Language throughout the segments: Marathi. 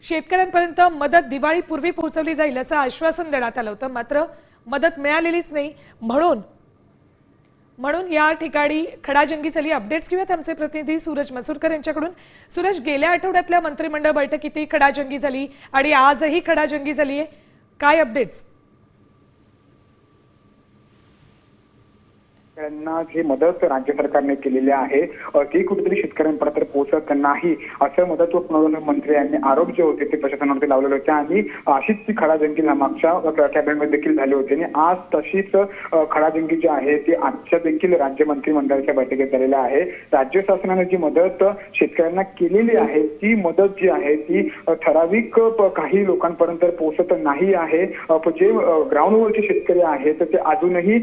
शेतकऱ्यांपर्यंत मदत दिवाळीपूर्वी पोहोचवली जाईल असं आश्वासन देण्यात आलं होतं, मात्र मदत मिळालेलीच नाही। म्हणून या ठिकाणी खडाजंगी झाली। अपडेट्स घेऊयात आमचे प्रतिनिधी सूरज मसूरकर यांच्याकडून। सूरज, गेल्या आठवड्यातल्या मंत्रिमंडळ बैठकीतही खडाजंगी झाली आणि आजही खडाजंगी झाली आहे, काय अपडेट्स? त्यांना जी मदत राज्य सरकारने केलेली आहे ती कुठेतरी शेतकऱ्यांपर्यंत पोहोचत नाही असं मदत व पुनर्वसन मंत्री यांनी आरोप जे होते ते प्रशासनावरती लावलेले होते आणि अशीच ती खडाजंगी मागच्या कॅबिनेटमध्ये देखील झाली होती आणि आज तशीच खडाजंगी जी आहे ती आजच्या देखील राज्य मंत्रिमंडळाच्या बैठकीत झालेली आहे। राज्य शासनाने जी मदत शेतकऱ्यांना केलेली आहे ती मदत जी आहे ती ठराविक काही लोकांपर्यंत पोहोचत नाही आहे। जे ग्राउंडवरचे शेतकरी आहेत ते अजूनही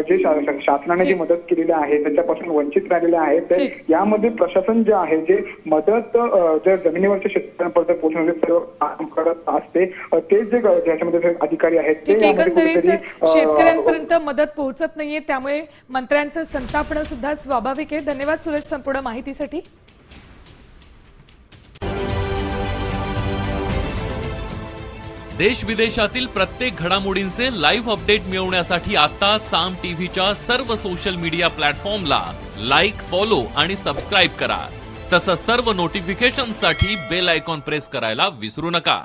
जे शासनाने जी मदत केलेली आहे त्याच्यापासून वंचित राहिलेले आहेत। तर यामध्ये प्रशासन जे आहे जे मदत जे जमिनीवरच्या शेतकऱ्यांपर्यंत पोहोचवण्याचे सर्व काम करत असते ते जे ज्याच्यामध्ये अधिकारी आहेत ते शेतकऱ्यांपर्यंत मदत पोहोचत नाहीये, त्यामुळे मंत्र्यांचं संतापणं सुद्धा स्वाभाविक आहे। धन्यवाद सूरज संपूर्ण माहितीसाठी। देश विदेशातील प्रत्येक घडामोडींचे लाईव्ह अपडेट मिळवण्यासाठी आता साम टीव्हीच्या सर्व सोशल मीडिया प्लॅटफॉर्मला लाईक, फॉलो आणि सबस्क्राईब करा। तसंच सर्व नोटिफिकेशनसाठी बेल आयकॉन प्रेस करायला विसरू नका।